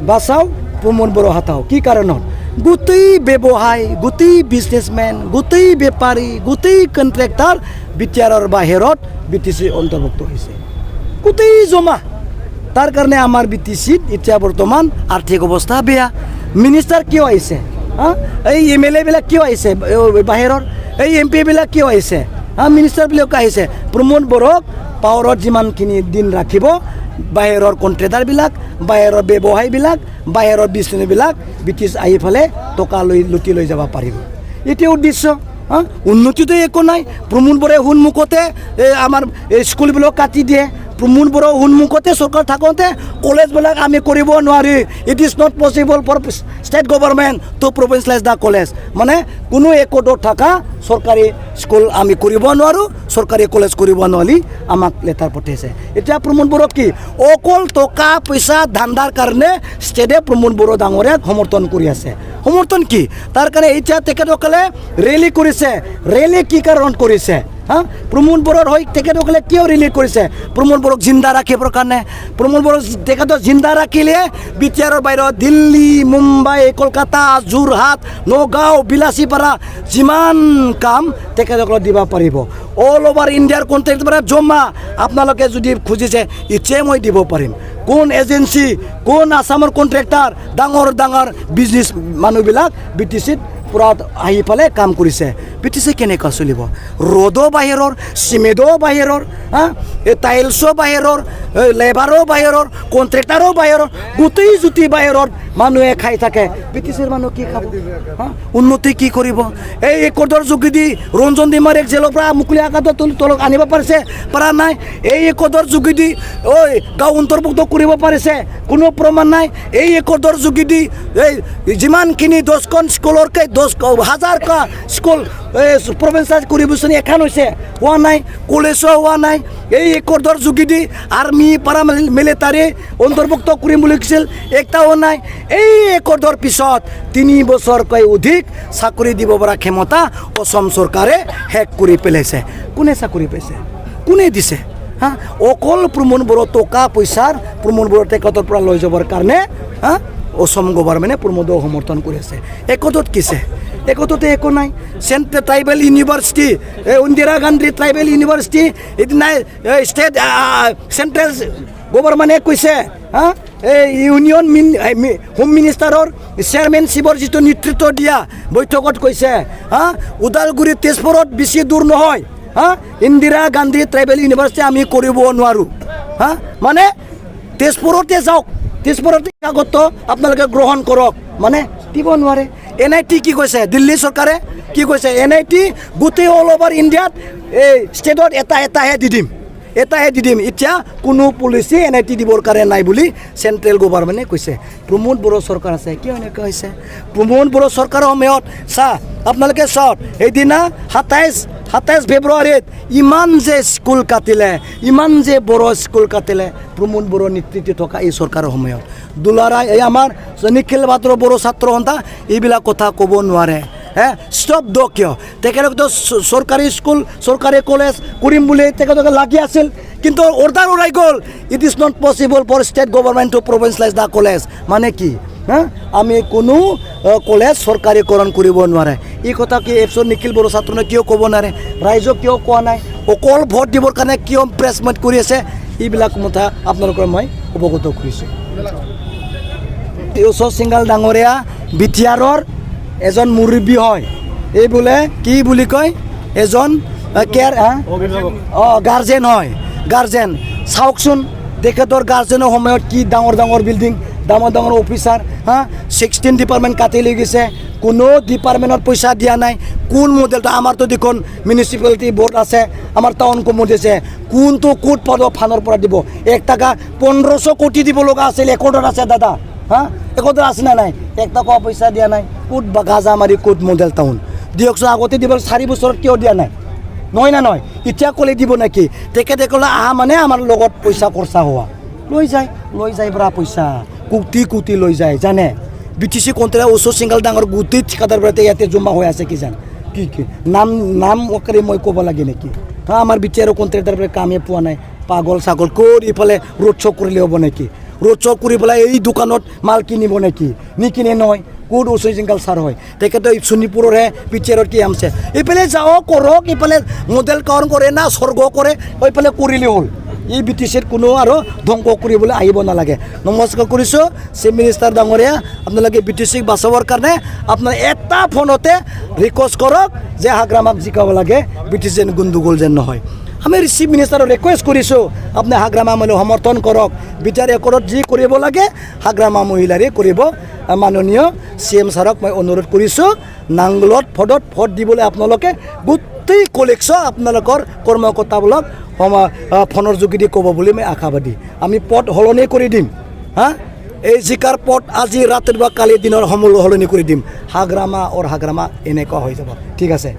বাঁচাও প্ৰমোদ বড়ো হাতাও কি কাৰণত গোটেই ব্যৱসায় গোটেই বিজনেছমেন গোটেই বেপাৰী গোটেই কণ্ট্ৰেক্টাৰ বিটিআৰৰ বাহিৰত BTC অন্তৰ্ভুক্ত হৈছে গোটেই জমা তাৰ কাৰণে আমাৰ BTCত এতিয়া বৰ্তমান আৰ্থিক অৱস্থা বেয়া মিনিষ্টাৰ কিয় আহিছে এই MLA বিলাক কিয় আহিছে বাহিৰৰ এই MP বিলাক কিয় আহিছে মিনিষ্টাৰ বিলাক আহিছে প্ৰমোদ বড়োক পাৱাৰত যিমানখিনি দিন ৰাখিব বাহিৰৰ কণ্ট্ৰেক্টাৰবিলাক বাহিৰৰ ব্যৱসায়ীবিলাক বাহিৰৰ বিজনেছবিলাক BTC আহি ফালে টকা লুটি লৈ যাব পাৰিব এতিয়া উদ্দেশ্য উন্নতিটো একো নাই প্ৰমোদ বড়োৱে সন্মুখতে আমাৰ স্কুলবিলাক কাটি দিয়ে প্ৰমোদ বড়ো সন্মুখতে চৰকাৰ থাকোঁতে কলেজবিলাক আমি কৰিব নোৱাৰি it is not possible for state government to provincialise the college মানে কোনো একোডত থকা চৰকাৰী স্কুল আমি কৰিব নোৱাৰোঁ চৰকাৰী কলেজ কৰিব নোৱাৰি আমাক লেটাৰ পঠাইছে এতিয়া প্ৰমোদ বড়োক কি অকল টকা পইচা ধান্দাৰ কাৰণে ষ্টেটে প্ৰমোদ বড়ো ডাঙৰীয়াক সমৰ্থন কৰি আছে সমৰ্থন কি তাৰ কাৰণে এতিয়া তেখেতসকলে ৰেলী কৰিছে ৰেলী কি কাৰণত কৰিছে প্ৰমোদ বড়োৰ হৈ তেখেতসকলে কিয় ৰিলিজ কৰিছে প্ৰমোদ বড়োক জিন্দা ৰাখিবৰ কাৰণে প্ৰমোদ বড়োক তেখেতক জিন্দা ৰাখিলে বিটিআৰৰ বাহিৰত দিল্লী মুম্বাই কলকাতা যোৰহাট নগাঁও বিলাসীপাৰা যিমান কাম তেখেতসকলক দিব পাৰিব অল অভাৰ ইণ্ডিয়াৰ কণ্ট্ৰেক্টবিলাক জমা আপোনালোকে যদি খুজিছে ইচ্ছে মই দিব পাৰিম কোন এজেঞ্চি কোন আসামৰ কণ্ট্ৰেক্টাৰ ডাঙৰ ডাঙৰ বিজনেছ মানুহবিলাক BTCত পুৰা আহি ফালে কাম কৰিছে BTC কেনেকুৱা চলিব ৰ'দো বাহিৰৰ চিমেণ্টও বাহিৰৰ টাইলছো বাহিৰৰ লেবাৰো বাহিৰৰ কণ্ট্ৰেক্টাৰো বাহিৰৰ গোটেই জুতি বাহিৰত মানুহে খাই থাকে BTCৰ মানুহ কি খাব উন্নতি কি কৰিব এই একৰ্ডৰ যোগেদি ৰঞ্জন ডিমাৰীক জেলৰ পৰা মুকলি আকাশত তলক আনিব পাৰিছে পৰা নাই এই একৰ্ডৰ যোগেদি গাঁও অন্তৰ্ভুক্ত কৰিব পাৰিছে কোনো প্ৰমাণ নাই এই একৰ্ডৰ যোগেদি এই যিমানখিনি 10খন স্কুলৰকৈ 10,000টা স্কুল প্ৰভিঞ্চিয়েলাইজ কৰিবচোন এখন হৈছে হোৱা নাই কলেজো হোৱা নাই এই একৰ্ডৰ যোগেদি আৰ্মি পাৰা মিলিটাৰী অন্তৰ্ভুক্ত কৰিম বুলি কৈছিল একটাও নাই এই একৰ্ডৰ পিছত 3 বছৰকৈ অধিক চাকৰি দিব পৰা ক্ষমতা অসম চৰকাৰে শেষ কৰি পেলাইছে কোনে চাকৰি পাইছে কোনে দিছে অকল প্ৰমোদ বড়ো টকা পইচাৰ প্ৰমোদ বড়ো তেখেতৰ পৰা লৈ যাবৰ কাৰণে অসম গভৰ্ণমেণ্টে প্ৰমোদক সমৰ্থন কৰি আছে একতত কিছে একততে একো নাই central tribal university Indira Gandhi tribal university নাই ষ্টেট চেণ্ট্ৰেল গভৰ্ণমেণ্টে কৈছে এই ইউনিয়ন হোম মিনিষ্টাৰৰ চেয়াৰমেনশ্বিপৰ যিটো নেতৃত্ব দিয়া বৈঠকত কৈছে ওদালগুৰি তেজপুৰত বেছি দূৰ নহয় ইন্দিৰা গান্ধী ট্ৰাইবেল ইউনিভাৰ্চিটি আমি কৰিব নোৱাৰোঁ মানে তেজপুৰতে যাওক তেজপুৰতে কাগজ আপোনালোকে গ্ৰহণ কৰক মানে দিব নোৱাৰে NIT কি কৈছে দিল্লী চৰকাৰে কি কৈছে NIT গোটেই অল অভাৰ ইণ্ডিয়াত এই ষ্টেটত এটাহে দি দিম এতিয়া কোনো পলিচি NIT দিবৰ কাৰণে নাই বুলি চেণ্ট্ৰেল গভৰ্ণমেণ্টে কৈছে প্ৰমোদ বড়ো চৰকাৰ আছে কিয় এনেকুৱা হৈছে প্ৰমোদ বড়ো চৰকাৰৰ সময়ত আপোনালোকে চাওক সেইদিনা 27 ফেব্ৰুৱাৰীত ইমান যে স্কুল কাটিলে ইমান যে বড়ো স্কুল কাটিলে প্ৰমোদ বড়ো নেতৃত্ব থকা এই চৰকাৰৰ সময়ত দুলাৰাই এই আমাৰ নিখিল ভাতৰ বড়ো ছাত্ৰ সন্থা এইবিলাক কথা ক'ব নোৱাৰে স্তব্ধ কিয় তেখেতসকলে চৰকাৰী স্কুল চৰকাৰী কলেজ কৰিম বুলি তেখেতসকলে লাগি আছিল কিন্তু অৰ্ডাৰ ওলাই গ'ল it is not possible for state government to provincialise the college মানে কি আমি কোনো কলেজ চৰকাৰীকৰণ কৰিব নোৱাৰে এই কথা কি এপছৰ নিখিল বড়ো ছাত্ৰনে কিয় ক'ব নোৱাৰে ৰাইজক কিয় কোৱা নাই অকল ভোট দিবৰ কাৰণে কিয় প্ৰেছমেণ্ট কৰি আছে এইবিলাক কথা আপোনালোকৰ মই অৱগত কৰিছোঁ ইউসুফ সিংগাল ডাঙৰীয়া বিটিআৰৰ এজন মুৰব্বী হয় এই বোলে কি বুলি কয় এজন কেয়াৰ গাৰ্জেন হয় গাৰ্জেন চাওকচোন তেখেতৰ গাৰ্জেনৰ সময়ত কি ডাঙৰ ডাঙৰ বিল্ডিং ডাঙৰ ডাঙৰ অফিচাৰ 16 ডিপাৰ্টমেণ্ট কাটি লৈ গৈছে কোনো ডিপাৰ্টমেণ্টত পইচা দিয়া নাই কোন মডেলটা আমাৰতো দেখোন মিউনিচিপালিটি বোৰ্ড আছে আমাৰ টাউন কমিটি আছে কোনটো কোট পাব ফানৰ পৰা দিব 1 টাকা 1500 কোটি দিব লগা আছিল একৰ্ডত আছে দাদা একৰ্ডত আছে না নাই 1 টকা পইচা দিয়া নাই কোট বাগাজা মাৰি কোট মডেল টাউন দিয়কচোন আগতে দিব 4 বছৰত কিয় দিয়া নাই নহয় না নহয় এতিয়া ক'লে দিব নাকি তেখেতে ক'লে মানে আমাৰ লগত পইচা খৰচা হোৱা লৈ যায় বৰা পইচা কোটি লৈ যায় জানে BTC কণ্ট্ৰেক্টৰ ওচৰ সিংগাল ডাঙৰ গোটেই ঠিকাদাৰ পৰা ইয়াতে জমা হৈ আছে কি জান কি নাম ওকৰে মই ক'ব লাগে নেকি আমাৰ BTR কণ্ট্ৰেক্টৰ পৰা কামে পোৱা নাই পাগল ছাগল কৰি ইফালে ৰোড শ্ব' কৰিলে হ'ব নেকি ৰোড শ্ব' কৰি পেলাই এই দোকানত মাল কিনিব নেকি নিকিনে নহয় ক'ত উচৈচিং কালচাৰ হয় তেখেতে শোণিতপুৰৰহে পিকচাৰত কি আমছে এইফালে যাওক কৰক এইফালে মডেল কাৰণ কৰে না স্বৰ্গ কৰে এইফালে কৰিলে হ'ল এই বি টি চিত কোনো আৰু ধ্বংস কৰিবলৈ আহিব নালাগে নমস্কাৰ কৰিছোঁ চিফ মিনিষ্টাৰ ডাঙৰীয়া আপোনালোকে বি টি চিক বাচাবৰ কাৰণে আপোনাৰ এটা ফোনতে ৰিকুৱেষ্ট কৰক যে হাগ্ৰামাক জিকাব লাগে বি টি চি যেন গণ্ডগোল যেন নহয় আমি চিফ মিনিষ্টাৰক ৰিকুৱেষ্ট কৰিছোঁ আপুনি হাগ্ৰামা মহিলাক সমৰ্থন কৰক বিচাৰ একৰত যি কৰিব লাগে হাগ্ৰামা মহিলাৰে কৰিব মাননীয় চি এম ছাৰক মই অনুৰোধ কৰিছোঁ নাংগলত ভোট দিবলৈ আপোনালোকে গোটেই কলেকশ্যন আপোনালোকৰ কৰ্মকৰ্তাবিলাক ফোনৰ যোগেদি ক'ব বুলি মই আশাবাদী আমি পদ সলনি কৰি দিম হা এই জিকাৰ পদ আজি ৰাতি বা কালি দিনৰ সলনি কৰি দিম হাগ্ৰামা এনেকুৱা হৈ যাব ঠিক আছে